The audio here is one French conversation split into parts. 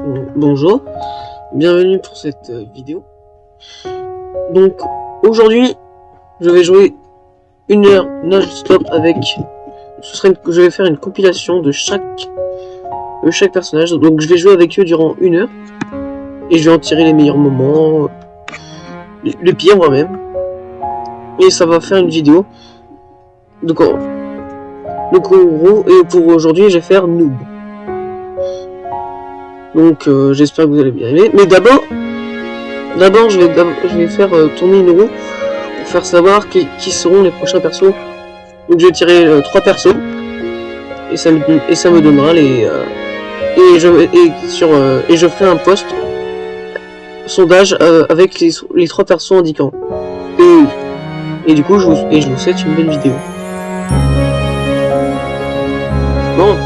Bonjour, bienvenue pour cette vidéo. Donc aujourd'hui, je vais jouer 1 heure non-stop avec. Je vais faire une compilation de chaque personnage. Donc je vais jouer avec eux durant 1 heure et je vais en tirer les meilleurs moments, les pires moi-même. Et ça va faire une vidéo. Donc en gros, et pour aujourd'hui, je vais faire noob. Donc j'espère que vous allez bien aimer. Mais d'abord je vais faire tourner une roue pour faire savoir qui seront les prochains persos. Donc je vais tirer 3 persos et ça me donnera les et je ferai un post sondage avec les 3 persos indiquants. Et du coup je vous souhaite une bonne vidéo. Bon,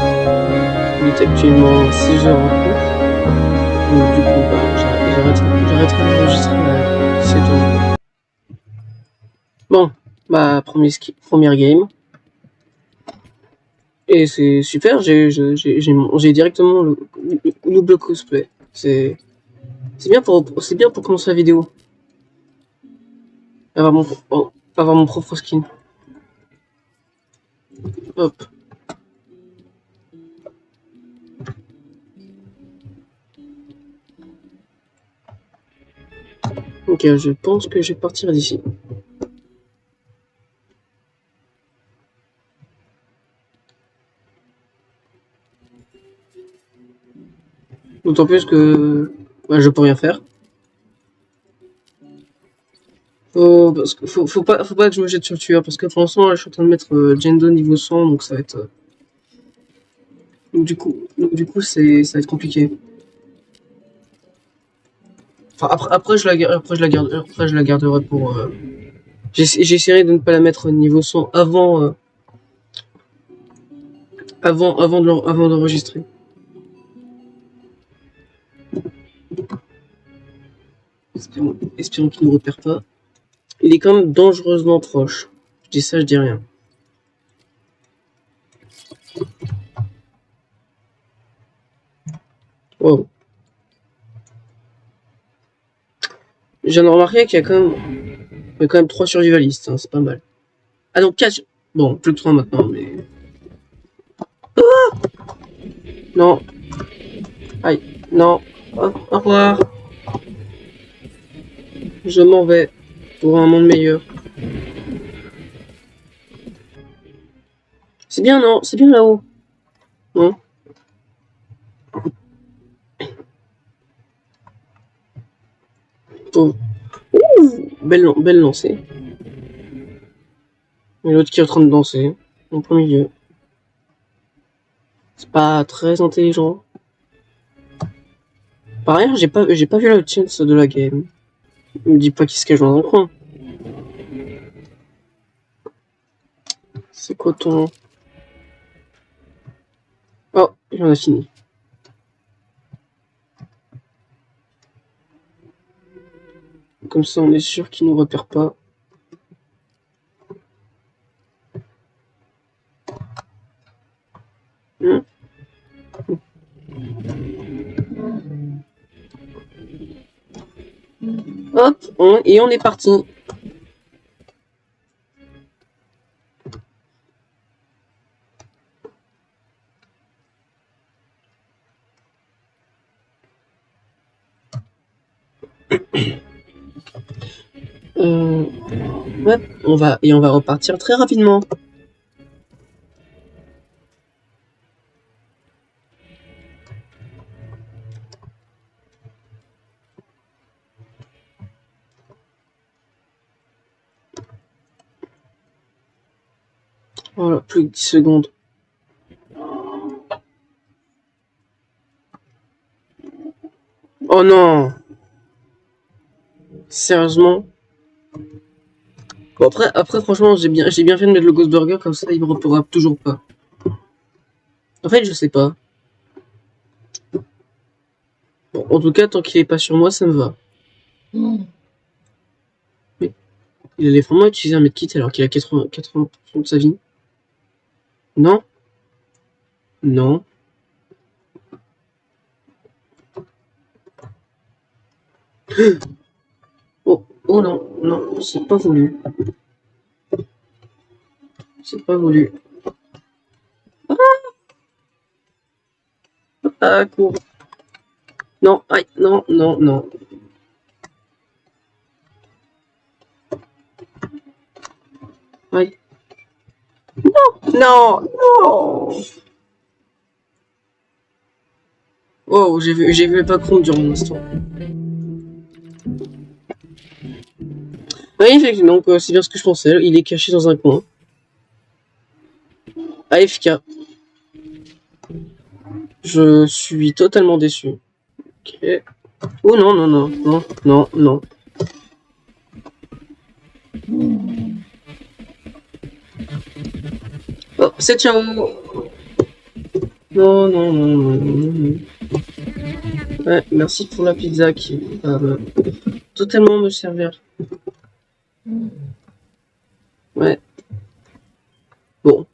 il est actuellement 6h en cours. Donc du coup j'arrêterai d'enregistrer à 17h. Bon, première game. Et c'est super, j'ai directement le double cosplay. C'est bien pour commencer la vidéo. Avoir mon propre skin. Hop. Ok, je pense que je vais partir d'ici. D'autant plus que je peux rien faire. Faut pas que je me jette sur le tueur, parce que pour l'instant je suis en train de mettre Jendo niveau 100, donc ça va être du coup ça va être compliqué. Enfin après je la garderai pour j'essaierai de ne pas la mettre niveau 100 avant d'enregistrer. Espérons qu'il ne repère pas. Il est quand même dangereusement proche. Je dis ça, je dis rien. Wow. Je viens de remarquer qu'il y a quand même 3 survivalistes, hein, c'est pas mal. Ah non, 4. Bon, plus que 3 maintenant, mais. Ah non. Aïe, non. Au revoir. Je m'en vais pour un monde meilleur. C'est bien, non? C'est bien là-haut. Non? Oh. Ouh, belle lancée. Et l'autre qui est en train de danser, en plein milieu. C'est pas très intelligent. Par ailleurs, j'ai pas vu la chance de la game. Me dis pas qu'il se cache dans un coin. C'est quoi ton... Oh, il en a fini. Comme ça, on est sûr qu'il nous repère pas. Hop, et on est parti. Ouais, on va repartir très rapidement. Voilà, plus que 10 secondes. Oh non! Sérieusement? Bon, après franchement, j'ai bien fait de mettre le Ghost Burger, comme ça il me repérera toujours pas. En fait, je sais pas. Bon, en tout cas, tant qu'il est pas sur moi, ça me va. Mais il allait vraiment utiliser un medkit alors qu'il a 80% de sa vie. Non? Non. Oh, oh non, non, c'est pas voulu. C'est pas voulu. Ah, cours. Non, aïe, non, non, non. Aïe. Non, non. Oh, j'ai vu pas compte durant l'instant. Oui, effectivement, donc c'est bien ce que je pensais. Il est caché dans un coin. AFK. Je suis totalement déçu. Ok. Oh non, non, non, non, non, non. Oh, c'est ciao. Non, non, non, non, non, non. Ouais, merci pour la pizza qui va totalement me servir. Ouais. Bon.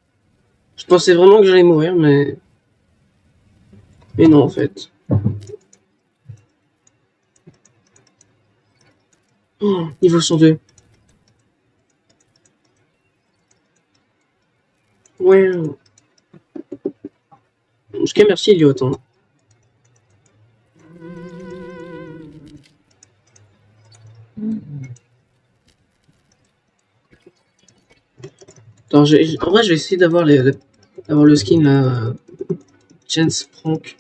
Je pensais vraiment que j'allais mourir, mais... Mais non, en fait. Oh, niveau 102. Ouais. En tout cas, merci, Elliot. Hein. Attends, en vrai, je vais essayer d'avoir d'avoir le skin, là... Chance Prank.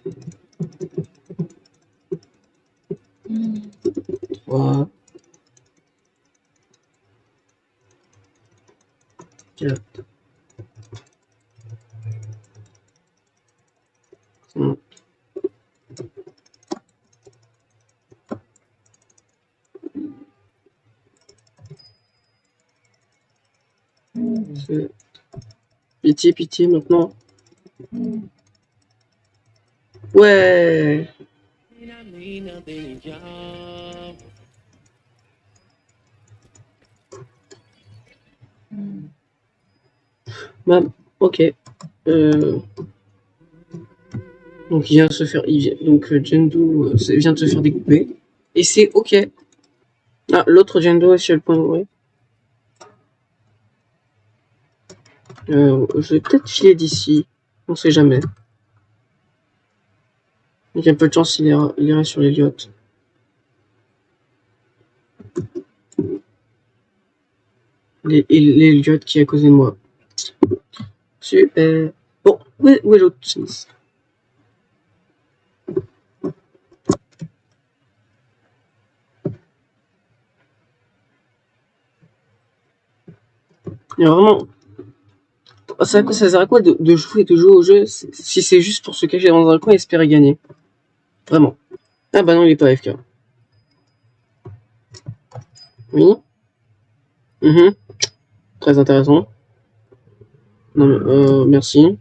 3, 4, 5, 7. Pitié, pitié, maintenant. Ouais. Bah, ok. Donc il vient de se faire... donc Jendo vient de se faire découper. Et c'est ok. Ah, l'autre Jendo est sur le point de mourir. Je vais peut-être filer d'ici. On sait jamais. Il y a un peu de chance, il ira sur l'Eliot. L'Eliot qui est à côté de moi. Super. Bon, où est l'autre chance? Il y a vraiment... Ça sert à quoi de jouer au jeu si c'est juste pour se cacher dans un coin et espérer gagner? Vraiment. Ah bah non, il est pas AFK. Oui. Très intéressant. Non mais, merci.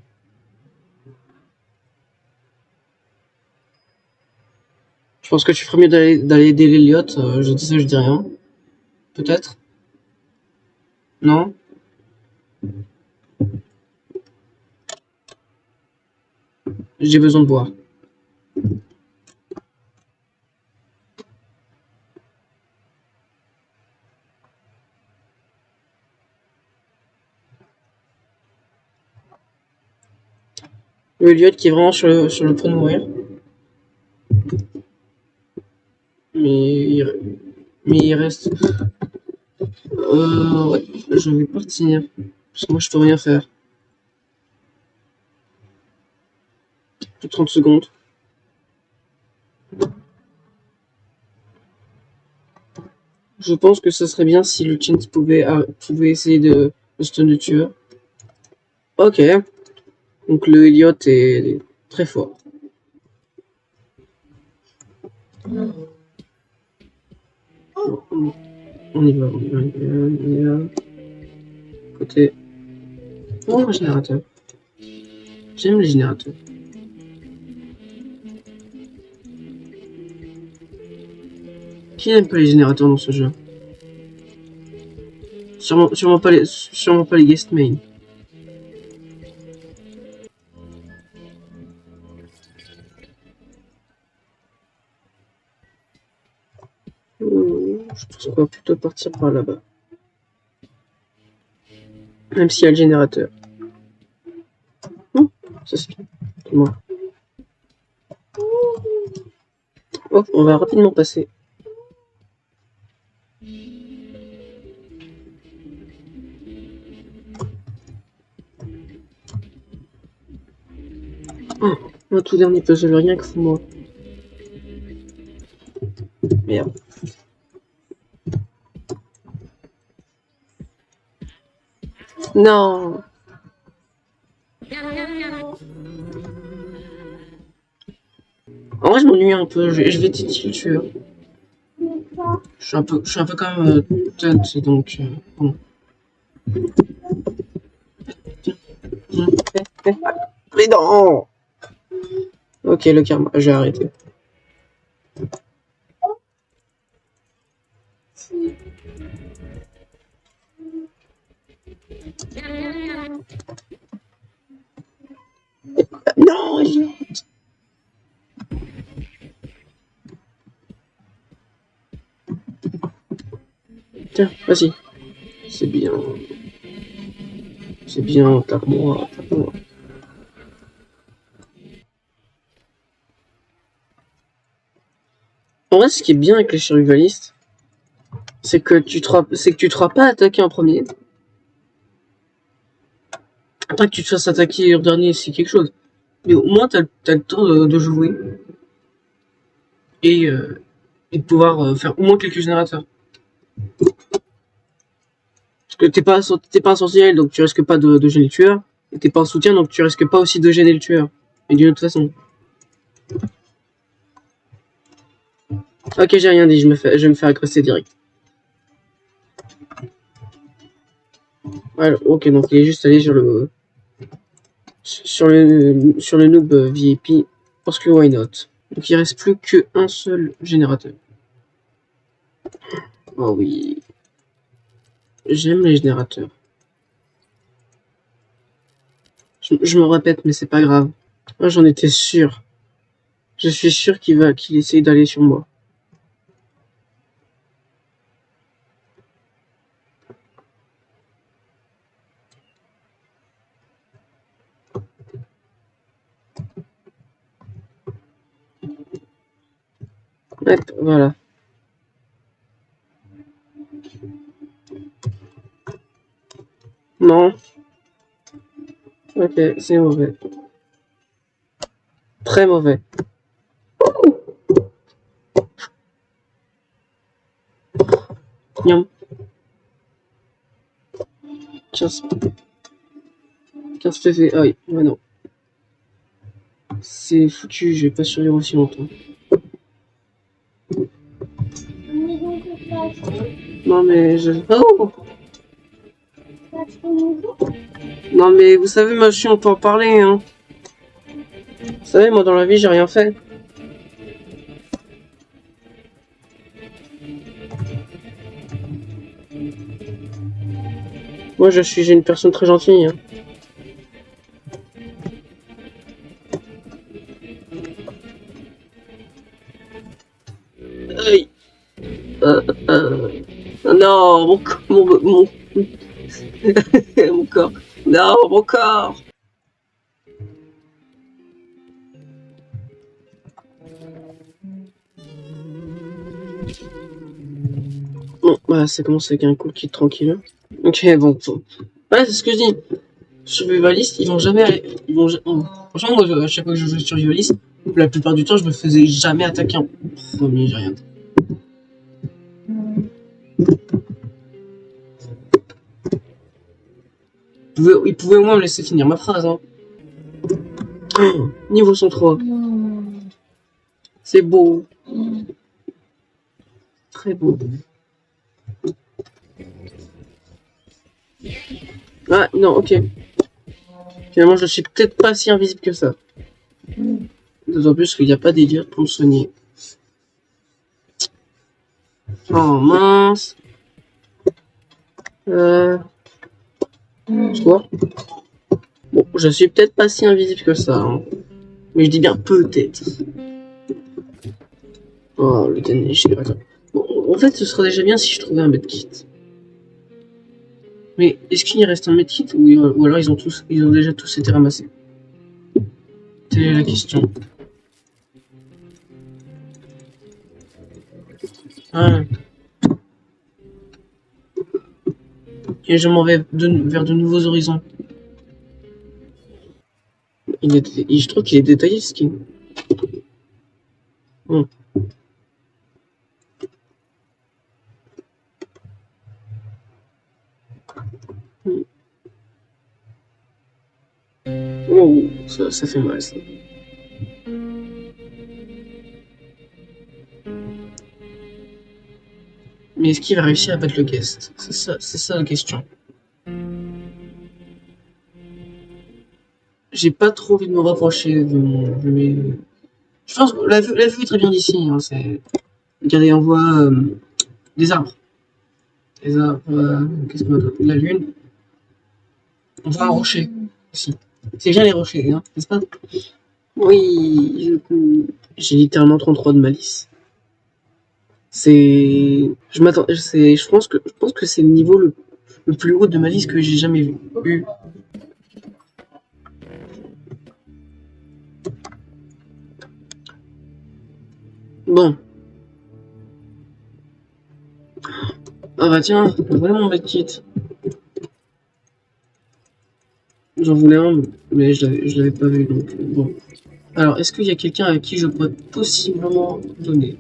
Je pense que tu ferais mieux d'aller aider l'Eliott. Je dis ça, je dis rien. Peut-être. Non. J'ai besoin de boire. Le Elliot qui est vraiment sur le point de mourir. Mais il reste... Ouais. Je vais partir. Parce que moi, je peux rien faire. Plus 30 secondes. Je pense que ça serait bien si le Chins pouvait essayer de stun le tueur. Ok. Donc le Elliot est très fort. On y va, on y va, on y va. Côté... Oh, un générateur. J'aime les générateurs. Qui n'aime pas les générateurs dans ce jeu? Sûrement pas les guest main. Je pense qu'on va plutôt partir par là-bas. Même s'il y a le générateur. Ça c'est moi. Hop, on va rapidement passer. Oh, un tout dernier puzzle, rien que pour moi. Merde. Non. En vrai, je m'ennuie un peu. Je vais titiller le tueur. Je suis un peu quand même tête, donc bon. Mais non. Ok, le karma, j'ai arrêté. Non. Tiens, vas-y. C'est bien. C'est bien, tape-moi, tape-moi. En vrai, ce qui est bien avec les survivalistes, c'est que tu te feras pas attaquer en premier. Pas que tu te fasses attaquer en dernier, c'est quelque chose. Mais au moins, t'as le temps de jouer. Et de pouvoir faire au moins quelques générateurs. Parce que t'es pas un sentinelle, donc tu risques pas de gêner le tueur. Et t'es pas un soutien, donc tu risques pas aussi de gêner le tueur. Mais d'une autre façon. Ok, j'ai rien dit, je vais me faire agresser direct. Voilà, ok, donc il est juste allé sur le noob VIP parce que why not. Donc il reste plus qu'un seul générateur. Oh oui. J'aime les générateurs. Je me répète, mais c'est pas grave. Moi j'en étais sûr. Je suis sûr qu'il essaye d'aller sur moi. Hop, voilà. Non. Ok, c'est mauvais. Très mauvais. Miam. 15 PV. Ah oui, ouais, non. C'est foutu, je vais pas survivre aussi longtemps. Non mais je... Oh, non mais vous savez, ma chien, on peut en parler, hein. Vous savez, moi dans la vie, j'ai rien fait. Moi, j'ai une personne très gentille, hein. Aïe. Non, mon mon corps. Non, mon corps. Bon, voilà, ça commence avec un cool kit tranquille. Ok, bon. Ouais, c'est ce que je dis. Survivaliste, ils vont jamais aller. Franchement, moi, à chaque fois que je joue survivaliste, la plupart du temps, je me faisais jamais attaquer en premier, j'ai rien. Il pouvait au moins me laisser finir ma phrase, hein. Oh, niveau 103. C'est beau. Très beau. Ah, non, ok. Finalement, je suis peut-être pas si invisible que ça. D'autant plus qu'il n'y a pas d'élire pour me soigner. Oh, mince. Quoi? Bon, je suis peut-être pas si invisible que ça, hein. Mais je dis bien peut-être. Oh, le dernier générateur. Bon, En fait, ce serait déjà bien si je trouvais un medkit. Mais est-ce qu'il y reste un medkit ou alors ils ont déjà tous été ramassés? Telle est la question. Ah. Et je m'en vais vers de nouveaux horizons. Je trouve qu'il est détaillé, ce skin. Bon. Oh, ça fait mal, ça. Mais est-ce qu'il va réussir à battre le guest? C'est ça la question. J'ai pas trop envie de me rapprocher de mes... Je pense que la vue est très bien d'ici. Hein, regardez, on voit des arbres. Des arbres... Qu'est-ce qu'on a? La lune. On voit un rocher, ici. C'est bien les rochers, hein, n'est-ce pas? Oui, j'ai littéralement 33 de malice. Je pense que c'est le niveau le plus haut de malice que j'ai jamais eu. Bon. Ah bah tiens, voilà mon medkit. J'en voulais un, mais je l'avais pas vu, donc bon. Alors, est-ce qu'il y a quelqu'un à qui je pourrais possiblement donner?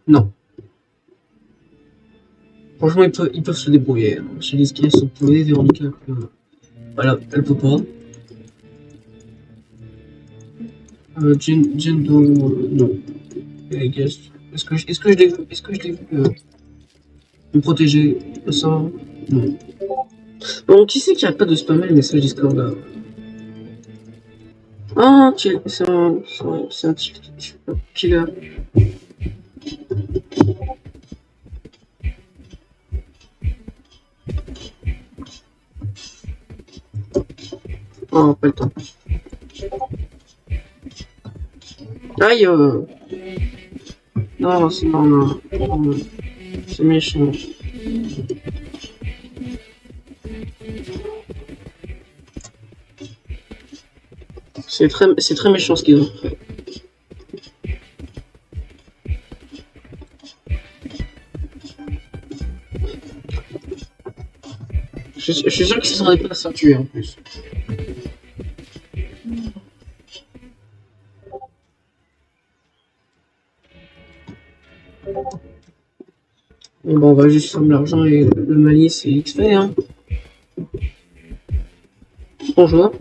Non. Franchement, ils peuvent se débrouiller. Chez les skins sont pouvés, Véronica, voilà, elle peut pas. Jendo, non. I guess. Est-ce que je l'ai vu? Est-ce que je l'ai vu me protéger? Ça, non. Bon, qui c'est qui arrête pas de spammer les messages Discord là? Ah, c'est un killer. Oh, pas le temps. Aïe! Non, non. C'est méchant. C'est très méchant ce qu'ils ont fait. Je suis sûr qu'ils s'en est pas à se faire tuer en plus. Bon, bah, on va juste fermer l'argent et le malice et XP, hein. Bonjour.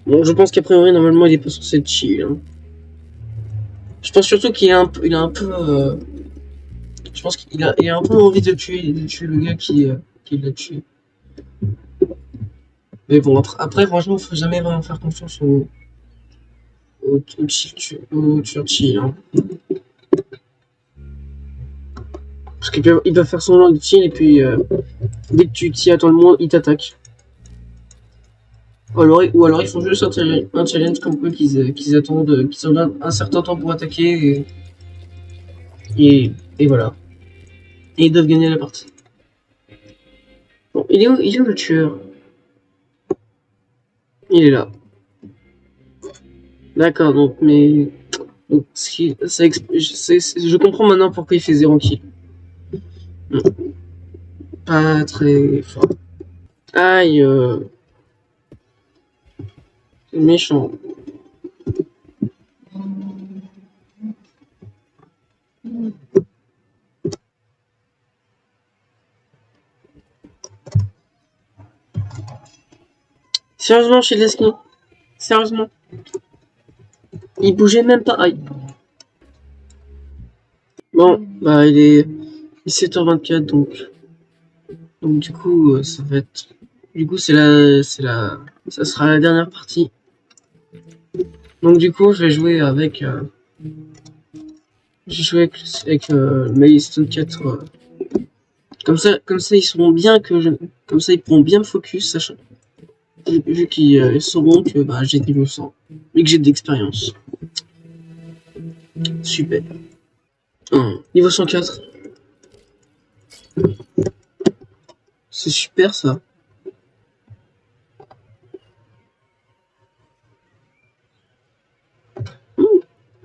Bon, je pense qu'a priori, normalement, il est pas censé être chill. Hein. Je pense surtout qu'il a un peu. Je pense qu'il a un peu envie de tuer le gars qui l'a tué. Mais bon, après franchement, faut jamais vraiment faire confiance au tueur chill. Hein. Parce qu'il peut faire son genre de chill et puis dès que tu t'y attends le moins, il t'attaque. Ou alors ils font juste un challenge comme quoi qu'ils attendent, qu'ils ont un certain temps pour attaquer et voilà. Et ils doivent gagner la partie. Bon, il est où le tueur? Il est là. D'accord, donc mais donc, je comprends maintenant pourquoi il fait 0 kill. Pas très fort. Aïe, c'est méchant. Sérieusement, chez Leslie? Sérieusement? Il bougeait même pas. Aïe. Bon, bah il est 7h24 donc du coup ça va être du coup ça sera la dernière partie. Donc du coup je vais jouer avec j'ai joué avec Maelstone 4 Comme ça, ils sauront bien que comme ça, ils pourront bien me focus, sachant, vu qu'ils sauront que bah, j'ai niveau 100 et que j'ai de l'expérience. Super. Niveau 104. C'est super ça.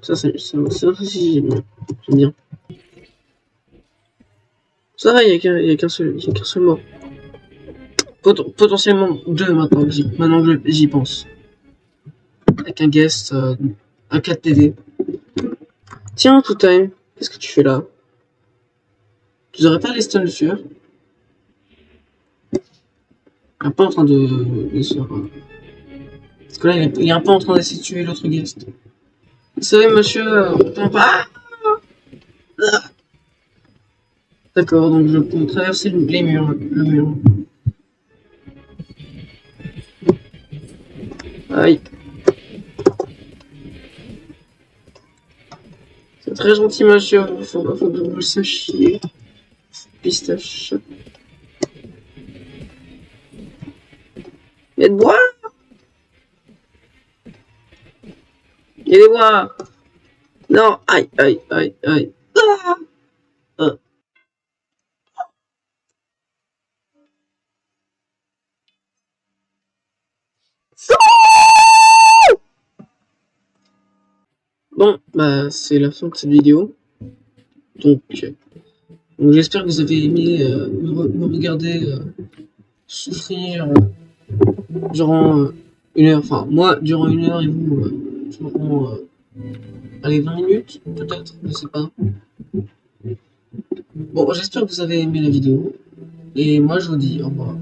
Ça aussi, j'aime bien. Ça va, il y a qu'un seul mort. Potentiellement deux maintenant que j'y pense. Avec un guest, un 4 PV. Tiens, Two Time, qu'est-ce que tu fais là? Tu aurais pas les stuns sur? Il est pas en train de se... Parce que là, il est un peu en train d'essayer de tuer l'autre guest. Vous savez, monsieur, on peut pas... D'accord, donc je peux traverser les murs, le mur. Aïe. C'est très gentil, monsieur. Faut que vous le sachiez. Pistache. Aide-moi! Aidez-moi! Non! Aïe, aïe, aïe, aïe. Ah! Ah. Bon, bah, c'est la fin de cette vidéo. Donc j'espère que vous avez aimé me regarder souffrir durant une heure. Enfin, moi, durant une heure et vous, durant, allez, 20 minutes, peut-être, je sais pas. Bon, j'espère que vous avez aimé la vidéo. Et moi, je vous dis au revoir.